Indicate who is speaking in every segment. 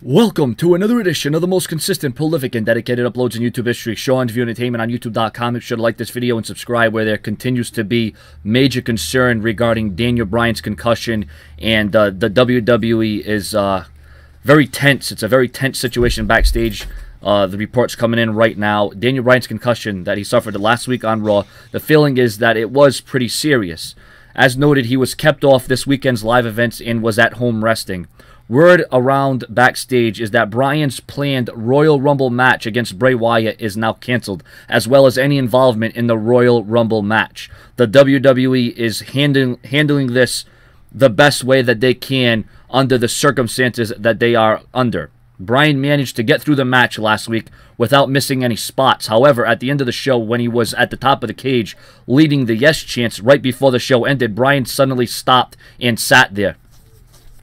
Speaker 1: Welcome to another edition of the most consistent, prolific, and dedicated uploads in YouTube history, Sean's View Entertainment on YouTube.com. Make sure to like this video and subscribe, where there continues to be major concern regarding Daniel Bryan's concussion, and the WWE is very tense. It's a very tense situation backstage. The reports coming in right now. Daniel Bryan's concussion that he suffered last week on Raw, the feeling is that it was pretty serious. As noted, he was kept off this weekend's live events and was at home resting. Word around backstage is that Bryan's planned Royal Rumble match against Bray Wyatt is now canceled, as well as any involvement in the Royal Rumble match. The WWE is handling this the best way that they can under the circumstances that they are under. Bryan managed to get through the match last week without missing any spots. However, at the end of the show, when he was at the top of the cage leading the yes chants right before the show ended, Bryan suddenly stopped and sat there,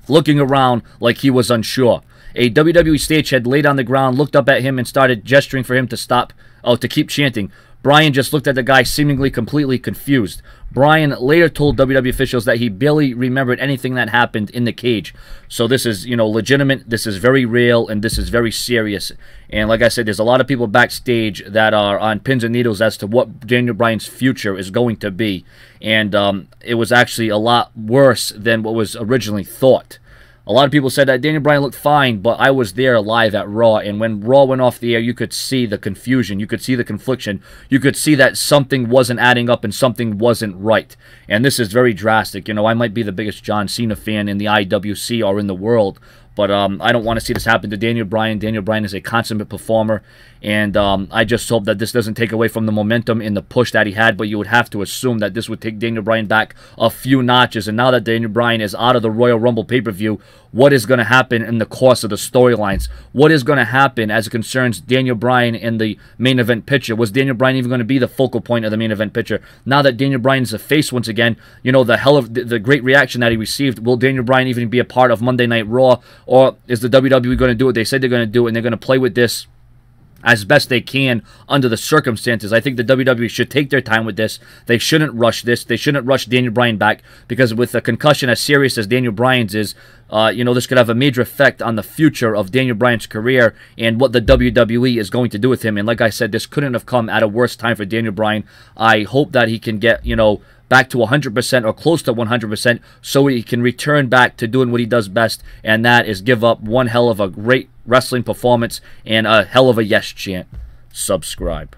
Speaker 1: looking around like he was unsure. A WWE stagehand laid on the ground, looked up at him, and started gesturing for him to stop, to keep chanting. Bryan just looked at the guy, seemingly completely confused. Bryan later told WWE officials that he barely remembered anything that happened in the cage. So this is, legitimate, this is very real, and this is very serious. And like I said, there's a lot of people backstage that are on pins and needles as to what Daniel Bryan's future is going to be. And it was actually a lot worse than what was originally thought. A lot of people said that Daniel Bryan looked fine, but I was there live at Raw, and when Raw went off the air, you could see the confusion, you could see the confliction, you could see that something wasn't adding up and something wasn't right. And this is very drastic. I might be the biggest John Cena fan in the IWC or in the world, but I don't want to see this happen to Daniel Bryan. Daniel Bryan is a consummate performer, and I just hope that this doesn't take away from the momentum and the push that he had, but you would have to assume that this would take Daniel Bryan back a few notches. And now that Daniel Bryan is out of the Royal Rumble pay-per-view, what is going to happen in the course of the storylines? What is going to happen as it concerns Daniel Bryan in the main event picture? Was Daniel Bryan even going to be the focal point of the main event picture? Now that Daniel Bryan is a face once again, the great reaction that he received, will Daniel Bryan even be a part of Monday Night Raw? Or is the WWE going to do what they said they're going to do, and they're going to play with this as best they can under the circumstances? I think the WWE should take their time with this. They shouldn't rush this. They shouldn't rush Daniel Bryan back, because with a concussion as serious as Daniel Bryan's is, this could have a major effect on the future of Daniel Bryan's career and what the WWE is going to do with him. And like I said, this couldn't have come at a worse time for Daniel Bryan. I hope that he can get, back to 100% or close to 100%, so he can return back to doing what he does best, and that is give up one hell of a great wrestling performance and a hell of a yes chant. Subscribe.